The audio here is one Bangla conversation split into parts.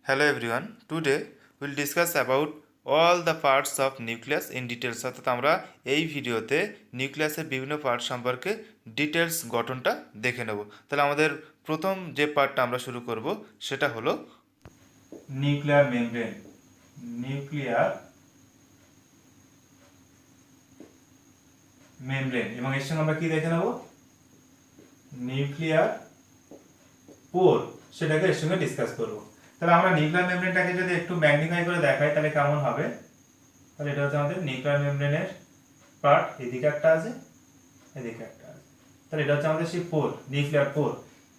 Hello everyone. Today we'll discuss about all the parts of nucleus in details. অর্থাৎ আমরা এই ভিডিওতে নিউক্লিয়াসের বিভিন্ন পার্ট সম্পর্কে ডিটেলস গঠনটা দেখে নেব। তাহলে আমাদের প্রথম যে পার্টটা আমরা শুরু করব সেটা হলো নিউক্লিয়ার মেমব্রেন। নিউক্লিয়ার মেমব্রেন এবং এর সঙ্গে আমরা কি দেখে নেব? নিউক্লিয়ার পোর, সেটাকে এর সঙ্গে ডিসকাস করব। তাহলে আমরা নিউক্লিয়ার মেমব্রেনটাকে যদি একটু ম্যাগনিফাই করে দেখাই তাহলে কেমন হবে? তাহলে এটা হচ্ছে আমাদের নিউক্লিয়ার মেমব্রেনের পার্ট, এদিকে একটা আছে, এদিকে একটা আছে। তাহলে এটা হচ্ছে আমাদের সেই পোর, নিউক্লিয়ার পোর।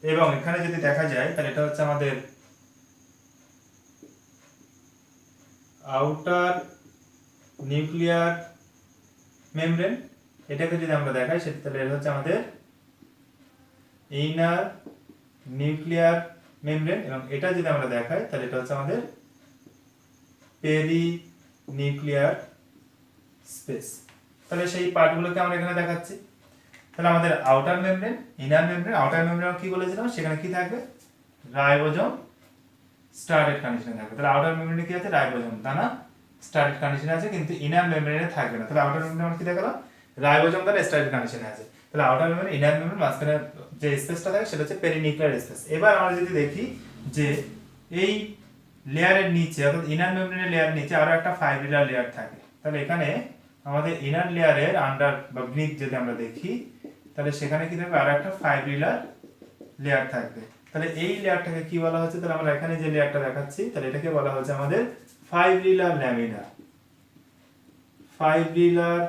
এবং এখানে যদি দেখা যায় তাহলে এটা হচ্ছে আমাদের আউটার নিউক্লিয়ার মেমব্রেন। এটাকে যদি আমরা দেখাই সেটা তাহলে এটা হচ্ছে আমাদের ইনার নিউক্লিয়ার মেমব্রেন। এবং এটা যদি আমরা দেখাই তাহলে এটা হচ্ছে আমাদের পেরি নিউক্লিয়ার স্পেস। তাহলে সেই পার্টগুলোকে আমরা এখানে দেখাচ্ছি। তাহলে আমাদের outer membrane, inner membrane. Outer membrane কি বলেছিলাম? সেখানে কি থাকবে? রাইবোজোম স্টার্টেড কন্ডিশনে থাকবে। তাহলে আউটার মেমব্রেনে কি আছে? রাইবোজোম দানা স্টার্টেড কন্ডিশনে আছে, কিন্তু ইনার মেমব্রেনে থাকবে না। তাহলে আউটার মেমব্রেনে আমরা কি দেখালাম? রাইবোজোম দানা স্টার্টেড কন্ডিশনে আছে। তাহলে আউটার মেমব্রেন, ইনার মেমব্রেন, মাঝখানে যে স্পেসটা থাকে সেটা হচ্ছে পেরিনিউক্লিয়ার স্পেস। এবার আমরা যদি দেখি যে এই লেয়ারের নিচে অর্থাৎ ইনার মেমব্রেনের লেয়ারের নিচে আরো একটা ফাইব্রিলার লেয়ার থাকে। তাহলে এখানে আমাদের ইনার লেয়ারের আন্ডার বা বিনিথ যদি আমরা দেখি তাহলে সেখানে কি থাকবে? আরো একটা ফাইব্রিলার লেয়ার থাকবে। তাহলে এই লেয়ারটাকে কি বলা হচ্ছে? তাহলে আমরা এখানে যে লেয়ারটা দেখাচ্ছি তাহলে এটাকে বলা হচ্ছে আমাদের ফাইব্রিলার ল্যামিনা। ফাইব্রিলার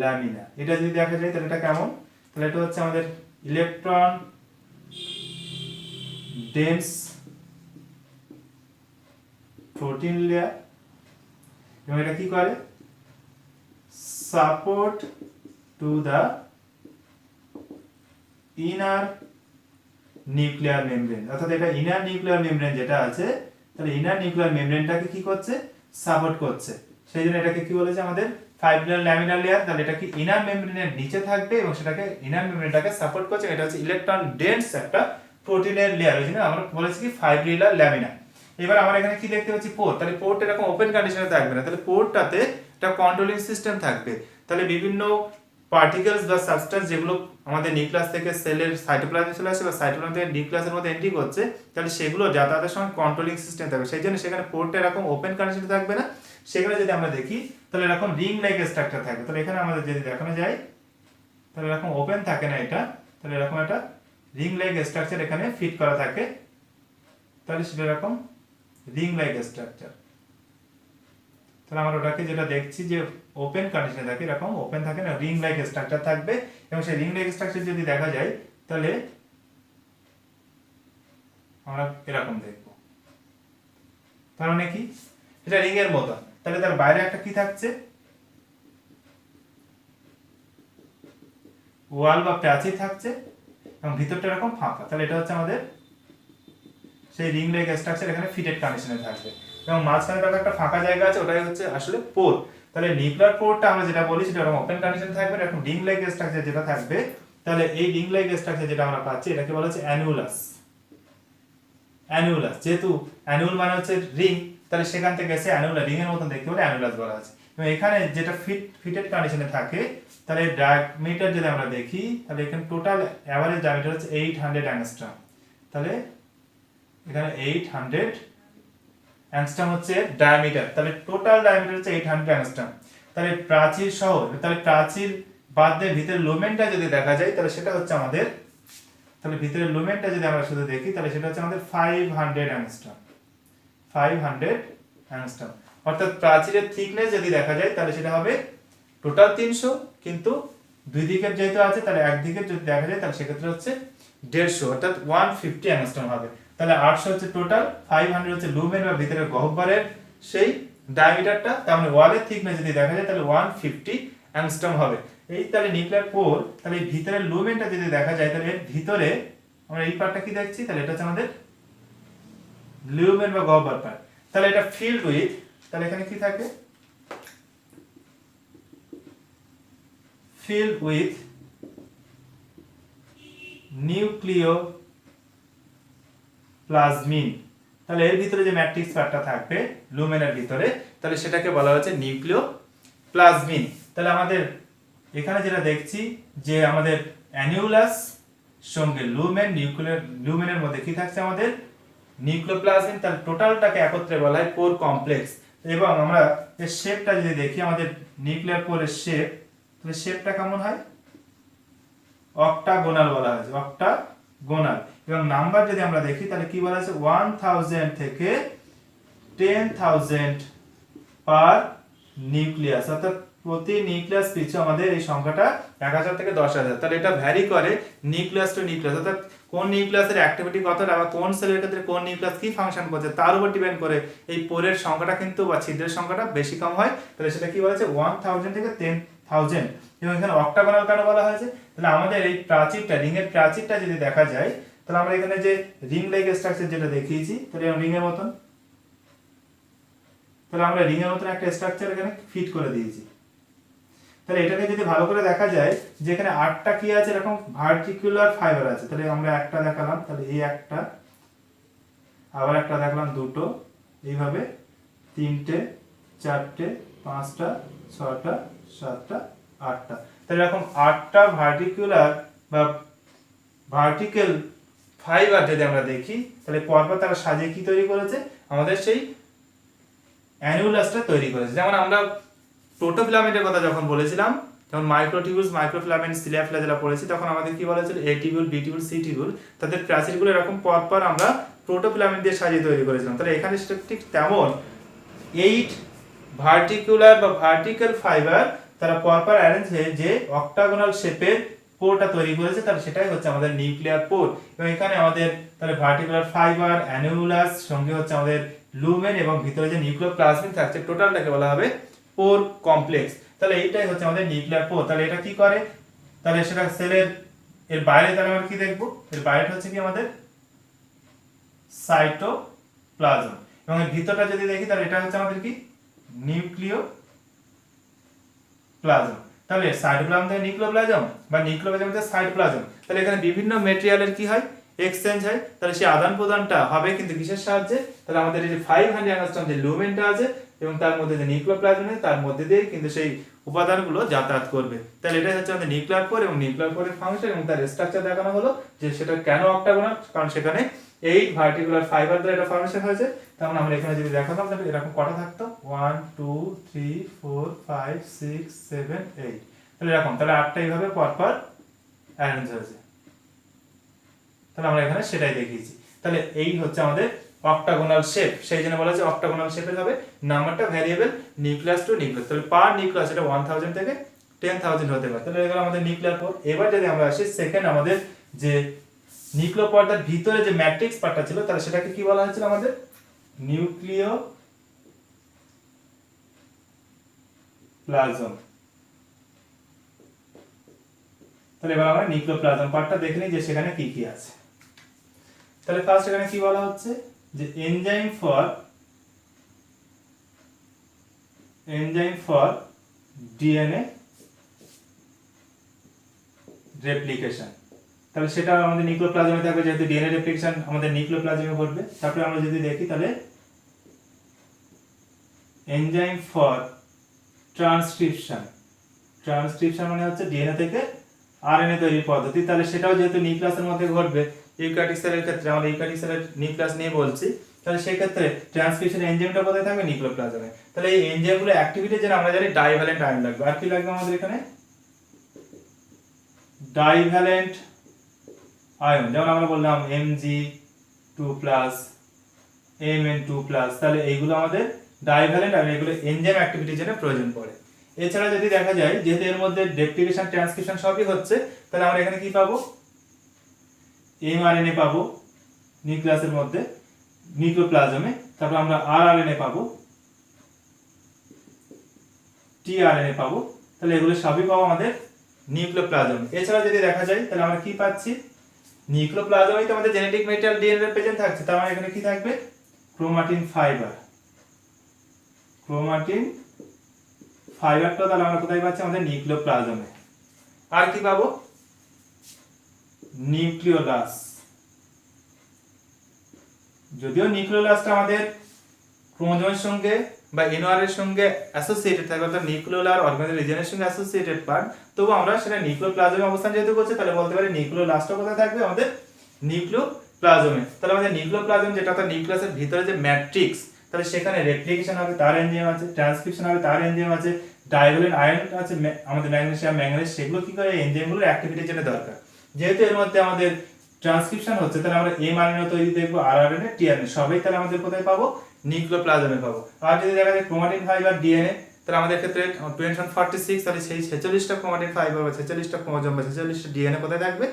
ল্যামিনা। এটা যদি দেখা যায় তাহলে এটা কেমন? তাহলে এটা হচ্ছে আমাদের ইলেকট্রন ডেন্স প্রোটিন লেয়ার। এবং এটা কি করে? Support to the inner nuclear membrane. অর্থাৎ এটা ইনার নিউক্লিয়ার মেমব্রেন যেটা আছে, তাহলে ইনার নিউক্লিয়ার মেমব্রেনটাকে কি করছে? সাপোর্ট করছে। সেই জন্য এটাকে কি বলেছে আমাদের? ফাইব্রিলার ল্যামিনার লেয়ার। তাহলে এটা কি ইনার মেমব্রেনের নিচে থাকবে এবং সেটাকে ইনার মেমব্রেনটাকে সাপোর্ট করছে। এটা হচ্ছে ইলেকট্রন ডেন্স একটা প্রোটিনের লেয়ার। ওই জন্য আমরা বলেছি কি ফাইব্রিলার ল্যামিনা। এবার আমরা এখানে কি দেখতে পাচ্ছি? পোর্ট। তাহলে পোর্ট এরকম ওপেন কন্ডিশনে থাকবে না। তাহলে পোর্টটাতে একটা কন্ট্রোলিং সিস্টেম থাকবে। তাহলে বিভিন্ন পার্টিকেলস বা সাবস্টেন্স যেগুলো আমাদের নিউক্লিয়াস থেকে সেলের সাইটোপ্লাজমে চলে আসে বা সাইটোপ্লাজম থেকে নিউক্লিয়াসের মধ্যে এন্ট্রি করছে, তাহলে সেগুলো যাতায়াতের সময় কন্ট্রোলিং সিস্টেম থাকবে। সেই জন্য সেখানে পোর্টটা এরকম ওপেন কন্ডিশনে থাকবে না। সেখানে যদি আমরা দেখি তাহলে এরকম রিং লাইক স্ট্রাকচার থাকবে। তাহলে এখানে আমাদের যদি দেখানো যায় তাহলে এরকম ওপেন থাকে না এটা, তাহলে এরকম একটা রিং লাইক স্ট্রাকচার এখানে ফিট করা থাকে। তাহলে সেটা এরকম রিং লাইক স্ট্রাকচার। তাহলে আমরা ওটাকে যেটা দেখছি যে ওপেন কন্ডিশনে থাকে, এরকম ওপেন থাকে না, রিং লাইক স্ট্রাকচার থাকবে। এবং সেই রিং লাইক স্ট্রাকচার যদি দেখা যায় তাহলে আমরা এরকম দেখব। তার মানে কি? এটা রিং এর মতো। তাহলে তার বাইরে একটা কি থাকছে? ওয়াল বা প্যাচই থাকছে এবং ভিতরটা এরকম ফাঁকা। তাহলে এটা হচ্ছে আমাদের সেই রিং লাইক স্ট্রাকচার এখানে ফিটেড কন্ডিশনে থাকবে। এবং মাঝখানে দেখো একটা ফাঁকা জায়গা আছে, ওটাই হচ্ছে আসলে পোর। তাহলে নিউক্লিয়ার পোরটা আমরা যেটা বলি সেটা এরকম ওপেন কন্ডিশনে থাকবে। এরকম রিং লাইক স্ট্রাকচার যেটা থাকবে, তাহলে এই রিং লাইক স্ট্রাকচার যেটা আমরা পাচ্ছি এটাকে বলা হচ্ছে অ্যানুলাস। অ্যানুলাস, যেহেতু অ্যানুল মানে হচ্ছে রিং, তাহলে সেখান থেকে এসে অ্যানুলার রিং এর মতন দেখতে বলে অ্যানুলাস বলা আছে। এবং এখানে যেটা ফিটেড কন্ডিশনে থাকে, তাহলে ডায়ামিটার যদি আমরা দেখি তাহলে এখানে টোটাল এভারেজ ডায়ামিটার হচ্ছে 800 অ্যাংস্ট্রম। তাহলে এখানে 800 অ্যাংস্ট্রম হচ্ছে ডায়ামিটার। তাহলে টোটাল ডায়ামিটার হচ্ছে 800 অ্যাংস্ট্রম। তাহলে প্রাচীর সহ, তাহলে প্রাচীর বাদ দিয়ে ভিতরের লুমেনটা যদি দেখা যায় তাহলে সেটা হচ্ছে আমাদের, তাহলে ভিতরের লুমেনটা যদি আমরা শুধু দেখি তাহলে সেটা হচ্ছে আমাদের 500 অ্যাংস্ট্রম। 500 অ্যাংস্ট্রম। অর্থাৎ প্রাচীরের থিকনেস যদি দেখা যায় তাহলে সেটা হবে টোটাল 300, কিন্তু দুই দিকের যেহেতু আছে তাহলে একদিকে যদি দেখা যায় তাহলে সেক্ষেত্রে হচ্ছে 150, অর্থাৎ 150 অ্যাংস্ট্রম হবে। তাহলে 800 হচ্ছে টোটাল, 500 হচ্ছে লুমেন বা ভিতরের গহ্বরের সেই ডায়ামিটারটা। তার মানে ওয়ালের থিকনেস যদি দেখা যায় তাহলে 150 অ্যাংস্ট্রম হবে। এই তাহলে নিউক্লিয়ার পোর, তাহলে এই ভিতরের লুমেনটা যদি দেখা যায় তাহলে এর ভিতরে আমরা এই পার্টটা কি দেখছি? তাহলে এটা হচ্ছে আমাদের লুমেন বা গহ্বর পার্ট। তাহলে এটা ফিল্ড উইথ, তাহলে এখানে কি থাকে? Filled with নিউক্লিও plasmin. তাহলে এর ভিতরে যে ম্যাট্রিক্স পার্টটা থাকবে লুমেনের ভিতরে, তাহলে সেটাকে বলা হচ্ছে নিউক্লিয় প্লাজমিন। তাহলে আমাদের এখানে যেটা দেখছি যে আমাদের অ্যানিউলাস সঙ্গে লুমেন, লুমেনের মধ্যে কি থাকছে আমাদের নিউক্লিওপ্লাজমিন। তাহলে টোটালটাকে একত্রে বলা হয় পোর কমপ্লেক্স। এবং আমরা এর শেপটা যদি দেখি আমাদের নিউক্লিয়ার পোরের শেপ, তাহলে শেপটা কেমন হয়, অক্টাগোনাল বলা হয়েছে, অক্টাগোনাল। এবং নাম্বার যদি আমরা দেখি তাহলে কি বলা হয়েছে 1000 থেকে 10000 পার নিউক্লিয়াস, অর্থাৎ প্রতি নিউক্লিয়াস পিছু আমাদের এই সংখ্যাটা 1000 থেকে 10000। তাহলে এটা ভ্যারি করে নিউক্লিয়াস টু নিউক্লিয়াস, অর্থাৎ কোন নিউক্লিয়াসের অ্যাক্টিভিটি কতটা বা কোন সেলের ক্ষেত্রে কোন নিউক্লিয়াস কি ফাংশন করছে তার উপর ডিপেন্ড করে এই পোরের সংখ্যাটা কিন্তু বা ছিদ্রের সংখ্যাটা বেশি কম হয়। তাহলে সেটা কি বলেছে 1000 থেকে 10000। এবং এখানে অক্টাগোনাল কেন বলা হয়েছে, তাহলে আমাদের এই প্রাচীরটা, রিং এর প্রাচীরটা যদি দেখা যায় তাহলে আমরা এখানে যে রিং লাইক স্ট্রাকচার যেটা দেখিয়েছি, তাহলে রিং এর মতন, তাহলে আমরা রিং এর মতন একটা স্ট্রাকচার এখানে ফিট করে দিয়েছি। তাহলে এটাকে যদি ভালো করে দেখা যায় যে এখানে 8টা কি আছে এরকম ভার্টিকুলার ফাইবার আছে। তাহলে আমরা একটা দেখালাম, তাহলে এই একটা, আবার একটা দেখালাম, দুটো, এইভাবে 3টে 4টে 5টা 6টা 7টা 8টা। তাহলে এরকম 8টা ভার্টিকুলার বা ভার্টিক্যাল ফাইবার যদি আমরা দেখি তাহলে পরপর তারা সাজিয়ে কি তৈরি করেছে, আমাদের সেই অ্যানিউলাসটা তৈরি করেছে। যেমন আমরা প্রোটোফিলামেন্টের কথা যখন বলেছিলাম, যখন মাইক্রোটিউবুলস, মাইক্রোফিলামেন্ট, সিলিয়া ফ্ল্যাজেলা পড়েছি, তখন আমাদের কি বলা হয়েছিল A tubule, B tubule, C tubule, তাদের প্রাচীরগুলো এরকম পরপর আমরা প্রোটোফিলামেন্ট দিয়ে সাজিয়ে তৈরি করেছিলাম। তাহলে এখানে সেটা ঠিক তেমন 8 ভার্টিকুলার বা ভার্টিক্যাল ফাইবার তারা পরপর অ্যারেঞ্জ হয়ে যে অক্টাগোনাল শেপের পোরটা তৈরি করেছে, তাহলে সেটাই হচ্ছে আমাদের নিউক্লিয়ার পোর। এবং এখানে আমাদের তাহলে ভার্টিকুলার ফাইবার, অ্যানিউলাস সঙ্গে হচ্ছে আমাদের লুমেন এবং ভিতরে যে নিউক্লিওপ্লাজমিন থাকছে, টোটালটাকে বলা হবে পোর কমপ্লেক্স। তাহলে এইটাই হচ্ছে আমাদের নিউক্লিয়ার পোর। তাহলে এটা কি করে, তাহলে সেটা সেলের এর বাইরে, তাহলে আমরা কি দেখবো, এর বাইরে হচ্ছে কি আমাদের সাইটোপ্লাজম। এবং এর ভিতরটা যদি দেখি তাহলে এটা হচ্ছে আমাদের কি নিউক্লিওপ্লাজম। তাহলে সাইটোপ্লাজম থেকে নিউক্লিওপ্লাজম বা নিউক্লিওপ্লাজম থেকে সাইটোপ্লাজম, তাহলে এখানে বিভিন্ন মেটেরিয়ালের কি হয়, এক্সচেঞ্জ হয়। তাহলে সেই আদান প্রদানটা হবে কিন্তু কিসের সাহায্যে, তাহলে আমাদের এই যে 500 অ্যাংস্ট্রম যে লুমেনটা আছে এবং তার মধ্যে যে নিউক্লিওপ্লাজম আছে তার মধ্যে দিয়ে কিন্তু সেই উপাদানগুলো যাতায়াত করবে। তাহলে এটাই হচ্ছে আমাদের নিউক্লিয়ার পোর এবং নিউক্লিয়ার পোরের ফাংশন এবং তার স্ট্রাকচার দেখানো হলো যে সেটা কেন অক্টাগোনাল, কারণ সেখানে 8 ভার্টিকুলার ফাইবার দ্বারা এটা ফর্মেশন হয়েছে। তখন আমরা এখানে যদি দেখাতাম তাহলে এরকম কটা থাকতো 1 2 3 4 5 6 7 8, তাহলে এরকম, তাহলে 8টা এইভাবে পরপর অ্যারেঞ্জ হয়েছে। তাহলে আমরা এখানে সেটাই দেখিয়েছি। তাহলে এই হচ্ছে আমাদের অক্টাগোনাল শেপ, সেই জন্য বলা হচ্ছে অক্টাগোনাল শেপের হবে। নাম্বারটা ভ্যারিয়েবল নিউক্লিয়াস টু নিউক্লিয়াস, তাহলে পার নিউক্লিয়াস এটা 1000 থেকে 10000 হতে পারে। তাহলে এগুলো আমাদের নিউক্লিয়ার পোর। এবার যদি আমরা আসি সেকেন্ড আমাদের যে নিউক্লিওপয়েডের ভিতরে যে ম্যাট্রিক্স পার্টটা ছিল, তাহলে সেটাকে কি বলা হয়েছিল আমাদের নিউক্লিওপ্লাজম। তাহলে এবার আমরা নিউক্লিওপ্লাজম পার্টটা দেখে নিই যে সেখানে কি কি আছে। তাহলে ফার্স্ট এখানে কি বলা হচ্ছে যে এনজাইম ফর ডিএনএ রেপ্লিকেশন। তাহলে সেটা আমাদের নিউক্লিওপ্লাজমে থাকবে, যেহেতু ডিএনএ রেপ্লিকেশন আমাদের নিউক্লিওপ্লাজমে ঘটবে। তারপরে আমরা যদি দেখি তাহলে এনজাইম ফর ট্রান্সক্রিপশন মানে হচ্ছে ডিএনএ থেকে আরএনএ তৈরির পদ্ধতি। তাহলে সেটাও যেহেতু নিউক্লিয়াসের মধ্যে ঘটবে, ইউক্যারিওটিক সেলের ক্ষেত্রে, আমরা ইউক্যারিওটিক সেলের নিউক্লিয়াস নিয়ে বলছি, তাহলে সেই ক্ষেত্রে ট্রান্সক্রিপশন এনজাইমটা কোথায় থাকবে, নিউক্লিওপ্লাজমে। তাহলে এই এনজাইমগুলো অ্যাক্টিভিটির জন্য আমরা জানি ডাইভ্যালেন্ট আয়ন লাগবে। আর কি লাগবে আমাদের এখানে, ডাইভ্যালেন্ট আয়ন, যেমন আমরা বললাম Mg2+, Mn2+, তাহলে এইগুলো আমাদের ডাইভ্যালেন্ট আয়ন, এগুলো এনজাইম অ্যাক্টিভিটির জন্য প্রয়োজন পড়ে। এছাড়া যদি দেখা যায় যেহেতু এর মধ্যে রেপ্লিকেশন, ট্রান্সক্রিপশন সবই হচ্ছে, তাহলে আমরা এখানে কি পাবো, mRNA পাবো নিউক্লিয়াসের মধ্যে, নিউক্লিওপ্লাজমে। তারপর আমরা rRNA পাবো, tRNA পাবো। তাহলে এগুলো সবই পাবো আমাদের নিউক্লিওপ্লাজম। এছাড়া যদি দেখা যায় তাহলে আমরা কি পাচ্ছি, নিউক্লিওপ্লাজমে তো আমাদের জেনেটিক মেটেরিয়াল ডিএনএ প্রেজেন্ট থাকছে, তার মানে এখানে কি থাকবে, ক্রোমাটিন ফাইবারটা তাহলে আমরা কোথায় পাচ্ছি, আমাদের নিউক্লিওপ্লাজমে। আর কি পাবো, নিউক্লিওলাস যদিও নিউক্লিওলাসটা আমাদের ক্রোমোজোমের সঙ্গে বা এনওআর এর সঙ্গে অ্যাসোসিয়েটেড থাকে, অর্থাৎ নিউক্লিওলার অর্গানিজের রিজনের সঙ্গে অ্যাসোসিয়েটেড পার্ট, তবু আমরা সেটা নিউক্লিওপ্লাজমে অবস্থান যেহেতু করছে, তাহলে বলতে পারি নিউক্লিওলাসটা কোথায় থাকবে, আমাদের নিউক্লিওপ্লাজমে। তাহলে আমাদের নিউক্লিওপ্লাজম যেটা অর্থাৎ নিউক্লিয়াসের ভিতরে যে ম্যাট্রিক্স, তাহলে সেখানে রেপ্লিকেশন হবে, তার এনজাইম আছে, ট্রান্সক্রিপশন হবে, তার এনজাইম আছে, ডাইভ্যালেন্ট আয়ন আছে আমাদের ম্যাগনেসিয়াম ম্যাঙ্গানিজ, সেগুলো কি করে এনজাইমগুলোর অ্যাক্টিভিটির জন্য দরকার। যেহেতু এর মধ্যে আমাদের ট্রান্সক্রিপশন হচ্ছে, তাহলে আমরা এমআরএনএ তৈরি দেখবো, আরআরএনএ, টিআরএনএ সবই তাহলে আমাদের কোথায় পাবো, নিউক্লিওপ্লাজমে পাবো। আর যদি দেখা যায় ক্রোমাটিন ফাইবার ডিএনএ, তাহলে আমাদের ক্ষেত্রে 246, তাহলে সেই 46টা ক্রোমাটিন ফাইবার বা 46টা ক্রোমোজোম বা 46টা ডিএনএ কোথায় থাকবে,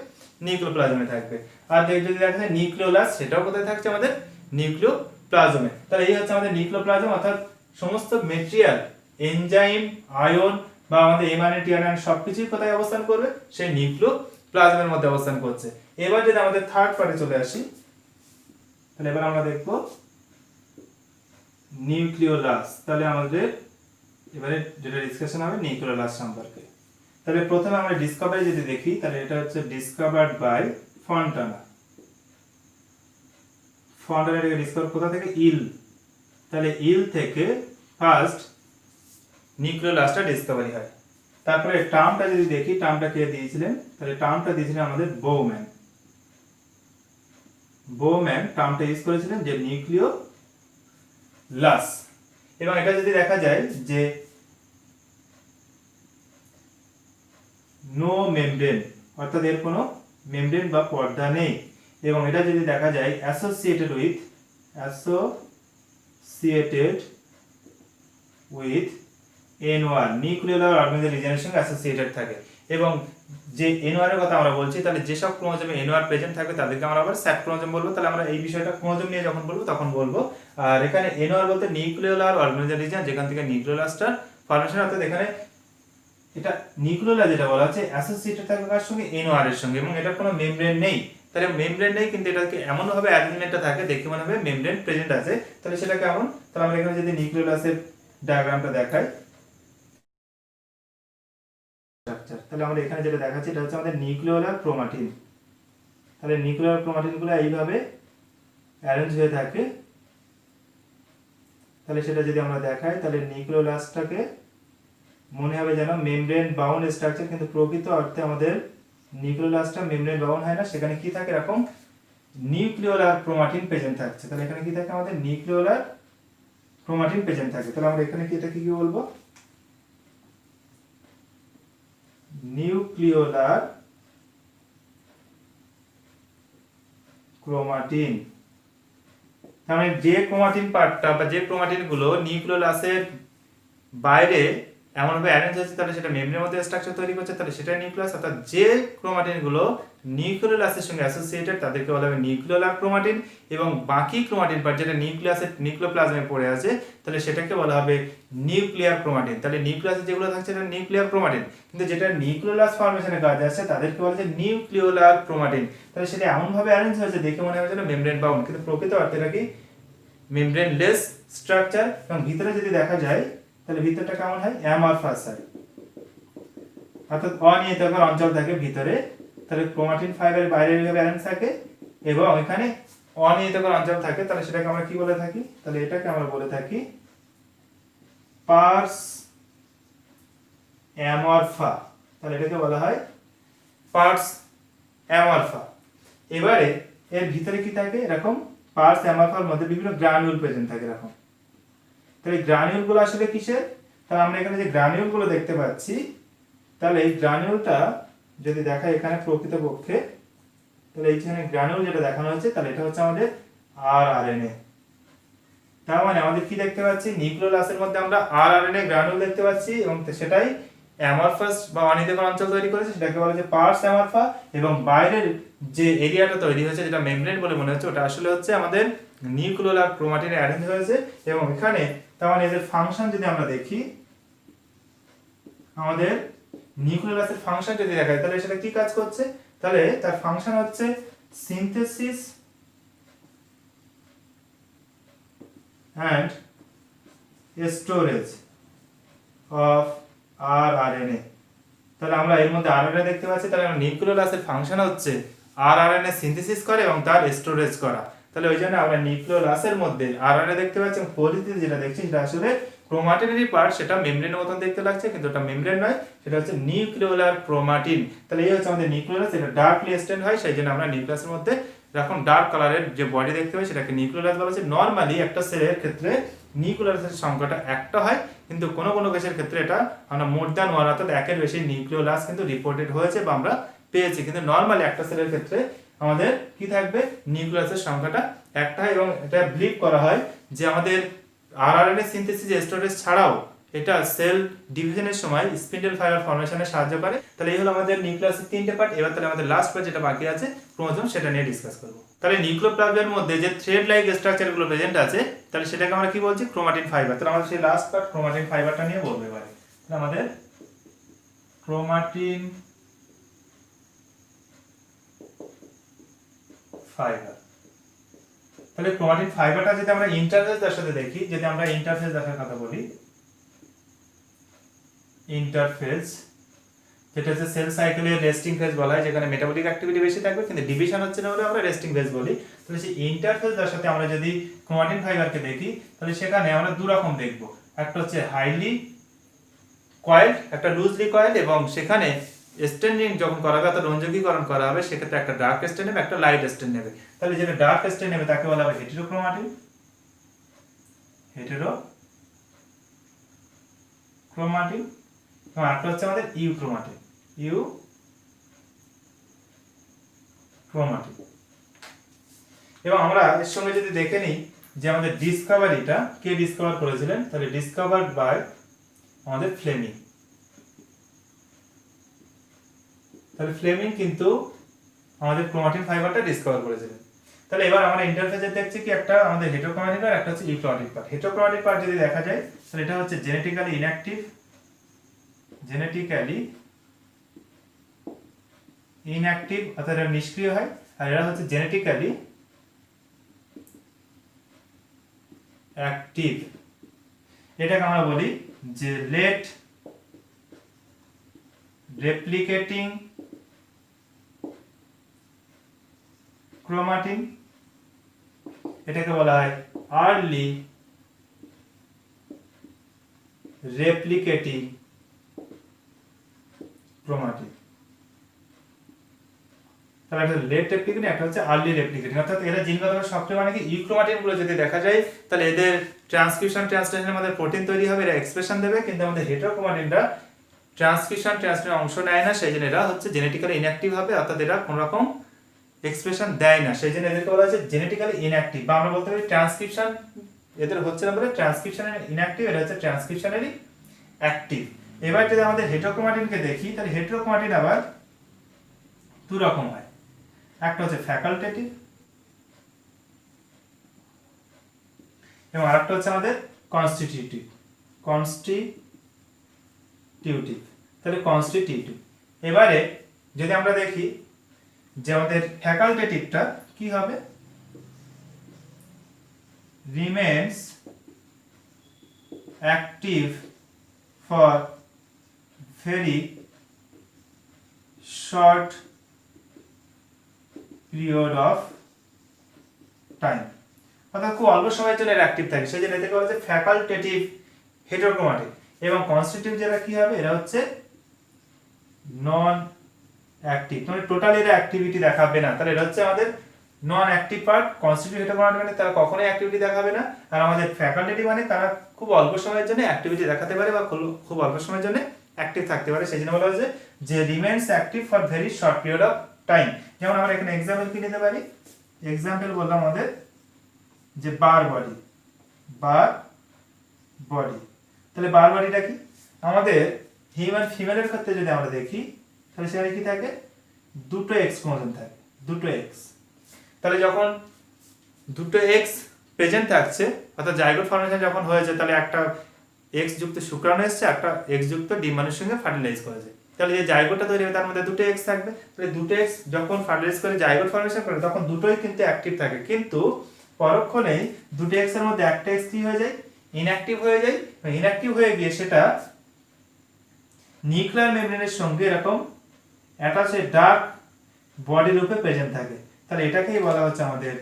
নিউক্লিওপ্লাজমে থাকবে। আর যদি দেখা যায় নিউক্লিওলাস, সেটাও কোথায় থাকছে, আমাদের নিউক্লিওপ্লাজমে। তাহলে এই হচ্ছে আমাদের নিউক্লিওপ্লাজম, অর্থাৎ সমস্ত মেটেরিয়াল, এনজাইম, আয়ন বা আমাদের এমআরএনএ টিআরএনএ সবকিছুই কোথায় অবস্থান করবে, সেই নিউক্লিওপ্লাজমের মধ্যে অবস্থান করছে। এবার যদি আমাদের থার্ড পার্টে চলে আসি, তাহলে এবার আমরা দেখব নিউক্লিওলাস। তাহলে আমাদের এবারে যেটা ডিসকাশন হবে নিউক্লিওলাস সম্পর্কে। তাহলে প্রথমে আমরা ডিসকভারি যদি দেখি, তাহলে এটা হচ্ছে ডিসকভারড বাই ফন্টানা। ফন্টানা এটাকে ডিসকভার কোথা থেকে, ইল। তাহলে ইল থেকে ফার্স্ট নিউক্লিওলাসটা ডিসকভারি হয়। তারপরে টার্মটা যদি দেখি, টার্মটা কে দিয়েছিলেন, তাহলে টার্মটা দিয়েছিলেন আমাদের বোম্যান। বোম্যান টার্মটা ইউজ করেছিলেন যে নিউক্লিওলাস। এবং এটা যদি দেখা যায় যে নো মেমব্রেন, অর্থাৎ এর কোনো মেমব্রেন বা পর্দা নেই, এবং এটা যদি দেখা যায় অ্যাসোসিয়েটেড উইথ এনওআর, নিউক্লিওলার অর্গানিজের রিজনের সঙ্গে অ্যাসোসিয়েটেড থাকে। এবং যে এনওআর এর কথা আমরা বলছি, তাহলে যেসব ক্রোমোজোমে এনওআর প্রেজেন্ট থাকবে তাদেরকে আমরা আবার স্যাক ক্রোমোজোম বলবো। তাহলে আমরা এই বিষয়টা ক্রোমোজোম নিয়ে যখন বলবো তখন বলবো। আর এখানে এনওআর বলতে নিউক্লিওলার অর্গানিজের রিজন, যেখান থেকে নিউক্লিওলাসটা ফর্মেশন, অর্থাৎ এখানে এটা নিউক্লিওলাস যেটা বলা হচ্ছে অ্যাসোসিয়েটেড থাকবে কার সঙ্গে, এনওআর এর সঙ্গে, এবং এটার কোনো মেমব্রেন নেই। তাহলে মেমব্রেন নেই, কিন্তু এটাকে এমন ভাবে অ্যারেঞ্জমেন্টটা থাকে দেখে মনে হবে মেমব্রেন প্রেজেন্ট আছে। তাহলে সেটা কেমন, তাহলে আমরা এখানে যদি নিউক্লিওলাসের ডায়াগ্রামটা দেখাই, তাহলে আমরা এখানে যেটা দেখাচ্ছি এটা হচ্ছে আমাদের নিউক্লিওলার ক্রোমাটিন। তাহলে নিউক্লিওলার ক্রোমাটিনগুলো এইভাবে অ্যারেঞ্জ হয়ে থাকে। তাহলে সেটা যদি আমরা দেখাই, তাহলে নিউক্লিওলাসটাকে মনে হবে যেন মেমব্রেন বাউন্ড স্ট্রাকচার, কিন্তু প্রকৃত অর্থে আমাদের নিউক্লিওলাসটা মেমব্রেন বাউন্ড হয় না। সেখানে কি থাকে, এরকম নিউক্লিওলার ক্রোমাটিন প্রেজেন্ট থাকছে। তাহলে এখানে কি থাকে, আমাদের নিউক্লিওলার ক্রোমাটিন প্রেজেন্ট থাকে। তাহলে আমরা এখানে কি এটা কি বলবো, নিউক্লিওলার ক্রোমাটিন। তার মানে যে ক্রোমাটিন পার্টটা বা যে ক্রোমাটিন গুলো নিউক্লিওলাসের বাইরে এমনভাবে অ্যারেঞ্জ হয়েছে, তাহলে সেটা মেমব্রেনের মধ্যে স্ট্রাকচার তৈরি করছে, তাহলে সেটা নিউক্লিয়াস। অর্থাৎ যে ক্রোমাটিন গুলো নিউক্লিওলাসের সঙ্গে অ্যাসোসিয়েটেড তাদেরকে বলা হবে নিউক্লিওলার ক্রোমাটিন, এবং বাকি ক্রোমাটিন পার্ট যেটা নিউক্লিওপ্লাজমে পড়ে আছে, তাহলে সেটাকে বলা হবে নিউক্লিয়ার ক্রোমাটিন। তাহলে নিউক্লিয়াসে যেগুলো থাকছে এটা নিউক্লিয়ার ক্রোমাটিন, কিন্তু যেটা নিউক্লিওলাস ফর্মেশনে কাজ আসছে তাদেরকে বলা হচ্ছে নিউক্লিওলার ক্রোমাটিন। তাহলে সেটা এমন ভাবে অ্যারেঞ্জ হয়েছে দেখে মনে হয় যেন মেমব্রেন বাউন্ড, কিন্তু প্রকৃত অর্থে এটা কি মেমব্রেনলেস স্ট্রাকচার। এবং ভিতরে যদি দেখা যায়, তাহলে ভিতরটা কেমন হয়, অ্যামরফাস হয়, অর্থাৎ অনিয়মিতকর অঞ্চল থাকে ভিতরে। তাহলে ক্রোমাটিন ফাইবার বাইরে এইভাবে অ্যারেঞ্জ থাকে এবং এখানে অনিয়মিতকর অঞ্চল থাকে। তাহলে সেটাকে আমরা কি বলে থাকি, তাহলে এটাকে আমরা বলে থাকি পার্স অ্যামরফা। তাহলে এটাকে বলা হয় পার্স অ্যামরফা। এবারে এর ভিতরে কি থাকে, এরকম পার্স অ্যামরফার মধ্যে বিভিন্ন গ্রানুল প্রেজেন্ট থাকে এরকম। তাহলে গ্রানুল গুলো আসলে কিসের, তাহলে আমরা এখানে যে গ্রানুল গুলো দেখতে পাচ্ছি, তাহলে এই গ্রানুলটা যদি দেখা এখানে প্রকৃতপক্ষে, তাহলে এইখানে গ্রানুল যেটা দেখানো হচ্ছে, তাহলে এটা হচ্ছে আমাদের আরআরএনএ। তার মানে আমাদের কি দেখতে পাচ্ছি, নিউক্লিওলাসের মধ্যে আমরা আরআরএনএ গ্রানুল দেখতে পাচ্ছি, এবং সেটাই অ্যামরফাস বা অনিয়মিতকর অঞ্চল তৈরি করেছে, সেটাকে বলা যায় পার্স অ্যামরফা। এবং বাইরের যে এরিয়াটা তৈরি হয়েছে যেটা মেমব্রেন বলে মনে হচ্ছে, ওটা আসলে হচ্ছে আমাদের নিউক্লিওলার ক্রোমাটিনে অ্যারেঞ্জ হয়েছে। এবং এখানে তার মানে এদের ফাংশন যদি আমরা দেখি, আমাদের নিউক্লিওলাসের ফাংশন যদি দেখায়, তাহলে সেটা কি কাজ করছে, তাহলে তার ফাংশন হচ্ছে synthesis and storage of rRNA। তাহলে আমরা এর মধ্যে আরআরএনএ দেখতে পাচ্ছি। তাহলে নিউক্লিওলাসের ফাংশন হচ্ছে আরআরএনএ সিনথেসিস করে এবং তার স্টোরেজ করা। তাহলে ওই জন্য আমরা নিউক্লিওলাসের মধ্যে আরআরএনএ দেখতে পাচ্ছি, পলিথিন যেটা দেখছি সেটা আসলে ক্রোমাটিনেরই পার্ট, সেটা মেমব্রেনের মতন দেখতে লাগছে কিন্তু ওটা মেমব্রেন নয়, সেটা হচ্ছে নিউক্লিওলার ক্রোমাটিন। তাহলে এই হচ্ছে আমাদের নিউক্লিওলাস, এটা ডার্কলি স্টেন্ড হয়, সেই জন্য আমরা নিউক্লিয়াসের মধ্যে এরকম ডার্ক কালারের যে বডি দেখতে পাই সেটাকে নিউক্লিওলাস বলা হচ্ছে। নরমালি একটা সেলের ক্ষেত্রে নিউক্লিওলাসের সংখ্যাটা একটা হয়, কিন্তু কোনো কোনো কেসের ক্ষেত্রে এটা আমরা মোর দ্যান ওয়ান অর্থাৎ একের বেশি নিউক্লিওলাস কিন্তু রিপোর্টেড হয়েছে বা আমরা পেয়েছি, কিন্তু নরমালি একটা সেলের ক্ষেত্রে আমাদের কি থাকবে, নিউক্লিয়াসের সংখ্যাটা একটা হয়। এবং এটা বিলিভ করা হয় যে আমাদের আরআরএনএ সিনথেসিস স্টোরেজ ছাড়াও এটা সেল ডিভিশনের সময় স্পিন্ডল ফাইবার ফর্মেশনে সাহায্য করে। তাহলে এই হলো আমাদের নিউক্লিয়াসের তিনটে পার্ট। এবার তাহলে আমাদের লাস্ট পার্ট যেটা বাকি আছে ক্রোমোজোম, সেটা নিয়ে ডিসকাস করব। তাহলে নিউক্লিওপ্লাজমের মধ্যে যে থ্রেড লাইক স্ট্রাকচারগুলো প্রেজেন্ট আছে তাহলে সেটাকে আমরা কি বলছি, ক্রোমাটিন ফাইবার। তাহলে আমাদের সেই লাস্ট পার্ট ক্রোমাটিন ফাইবারটা নিয়ে বলবো এবারে। তাহলে আমাদের ক্রোমাটিন ফাইবার, তাহলে ক্রোমাটিন ফাইবারটা যদি আমরা ইন্টারফেস এর সাথে দেখি, যদি আমরা ইন্টারফেস দেখার কথা বলি, ইন্টারফেস যেটা হচ্ছে সেল সাইকেলের রেস্টিং ফেজ বলা হয়, যেখানে মেটাবলিক অ্যাক্টিভিটি বেশি থাকবে কিন্তু ডিভিশন হচ্ছে না বলে আমরা রেস্টিং ফেজ বলি। তাহলে সেই ইন্টারফেসের সাথে আমরা যদি ক্রোমাটিন ফাইবারকে দেখি তাহলে সেখানে আমরা দু রকম দেখব, একটা হচ্ছে হাইলি কয়েলড, একটা লুজলি কয়েলড, এবং সেখানে স্টেন্ডিং যখন করা হবে অর্থাৎ রঞ্জকীকরণ করা হবে সেক্ষেত্রে একটা ডার্ক স্টেন নেবে, একটা লাইট স্টেন নেবে। তাহলে যেটা ডার্ক স্টেন নেবে তাকে বলা হবে হেটেরোক্রোমাটিন, হেটেরোক্রোমাটিন, এবং আরেকটা হচ্ছে আমাদের ইউক্রোমাটিন, ইউক্রোমাটিন। এবং আমরা এর সঙ্গে যদি দেখে নিই যে আমাদের ডিসকভারিটা কে ডিসকভার করেছিলেন, তাহলে ডিসকভারড বাই আমাদের ফ্লেমিং। তাহলে ফ্লেমিং কিন্তু আমাদের ক্রোমাটিন ফাইবারটা ডিসকভার করেছিলেন। তাহলে এবার আমরা ইন্টারফেসে দেখছি কি একটা আমাদের হেটেরোক্রোমাটিন আর একটা হচ্ছে ইউক্রোমাটিন পার্ট। হেটেরোক্রোমাটিন পার্ট যদি দেখা যায় তাহলে এটা হচ্ছে জেনেটিক্যালি ইনঅ্যাক্টিভ, অর্থাৎ এটা নিষ্ক্রিয় হয়, আর এরা হচ্ছে জেনেটিক্যালি অ্যাক্টিভ। এটাকে আমরা বলি যে লেট রেপ্লিকেটিং ক্রোমাটিন, এটাকে বলা হয় আর্লি রেপ্লিকেটিং ক্রোমাটিন। তাহলে একটা লেট রেপ্লিকেটিং, একটা হচ্ছে আর্লি রেপ্লিকেটিং, অর্থাৎ এরা জিনগতভাবে সক্রিয়। মানে কি ইউক্রোমাটিন গুলো যদি দেখা যায় তাহলে এদের ট্রান্সলেশনের মধ্যে প্রোটিন তৈরি হবে, এরা এক্সপ্রেশন দেবে, কিন্তু আমাদের হেটেরোক্রোমাটিনরা ট্রান্সলেশনে অংশ নেয় না, সেই জন্য এরা হচ্ছে জেনেটিক্যালি ইনঅ্যাক্টিভ হবে, অর্থাৎ এরা কোনো রকম এক্সপ্রেশন দেয় না, সেই জন্য এদেরকে বলা হচ্ছে জেনেটিক্যালি ইনঅ্যাক্টিভ, বা আমরা বলতে পারি ট্রান্সক্রিপশন এদের হচ্ছে না বলে ট্রান্সক্রিপশনালি ইনঅ্যাক্টিভ, এটা হচ্ছে ট্রান্সক্রিপশনালি অ্যাক্টিভ। এবার যদি আমাদের হেটেরোক্রোমাটিনকে দেখি তাহলে হেটেরোক্রোমাটিন আবার দু রকম হয়, একটা হচ্ছে ফ্যাকাল্টেটিভ এবং আরেকটা হচ্ছে আমাদের কনস্টিটিউটিভ। তাহলে কনস্টিটিউটিভ। এবারে যদি আমরা দেখি যে আমাদের ফ্যাকাল্টেটিভটা কি হবে, remains active for very short period of time, অর্থাৎ খুব অল্প সময়ের জন্য অ্যাক্টিভ থাকে, সেই জন্য এটাকে বলা হয় ফ্যাকাল্টেটিভ হেটেরোক্রোমাটিন। এবং কনস্টিটিউটিভ যেটা কি হবে, এরা হচ্ছে নন অ্যাক্টিভ, মানে টোটালি এরা অ্যাক্টিভিটি দেখাবে না। তাহলে এটা হচ্ছে আমাদের নন অ্যাক্টিভ পার্ট। কনস্টিটিউটিভ হেটেরোক্রোমাটিন মানে তারা কখনোই অ্যাক্টিভিটি দেখাবে না, আর আমাদের ফ্যাকাল্টেটিভ মানে তারা খুব অল্প সময়ের জন্য অ্যাক্টিভিটি দেখাতে পারে বা খুব অল্প সময়ের জন্য অ্যাক্টিভ থাকতে পারে, সেই জন্য বলা হয়েছে যে remains active for very short period of time. যেমন আমরা এখানে এক্সাম্পল কি নিতে পারি, এক্সাম্পল বললাম আমাদের যে বার বডি। তাহলে বার বডিটা কি, আমাদের হিউম্যান ফিমেলের ক্ষেত্রে যদি আমরা দেখি তাহলে সেখানে কি থাকে, দুটো এক্স ক্রোমোজোম থাকে, দুটো এক্স। তাহলে যখন দুটো এক্স প্রেজেন্ট থাকছে অর্থাৎ জাইগোট ফর্মেশন যখন হয়েছে, তাহলে একটা এক্স যুক্ত শুক্রাণু এসছে, একটা এক্স যুক্ত ডিম্বাণুর সঙ্গে ফার্টিলাইজ করেছে। তাহলে যে জাইগোটটা তৈরি হবে তার মধ্যে দুটো এক্স থাকবে। তাহলে দুটো এক্স যখন ফার্টিলাইজ করে জাইগোট ফর্মেশন করে তখন দুটোই কিন্তু অ্যাক্টিভ থাকে, কিন্তু পরক্ষণেই দুটো এক্স এর মধ্যে একটা এক্স কি হয়ে যায়, ইনঅ্যাক্টিভ হয়ে যায়। ইনঅ্যাক্টিভ হয়ে গিয়ে সেটা নিউক্লিয়ার মেমব্রেনের সঙ্গে এরকম অ্যাটাচে ডার্ক বডি রূপে প্রেজেন্ট থাকে। তাহলে এটাকেই বলা হচ্ছে আমাদের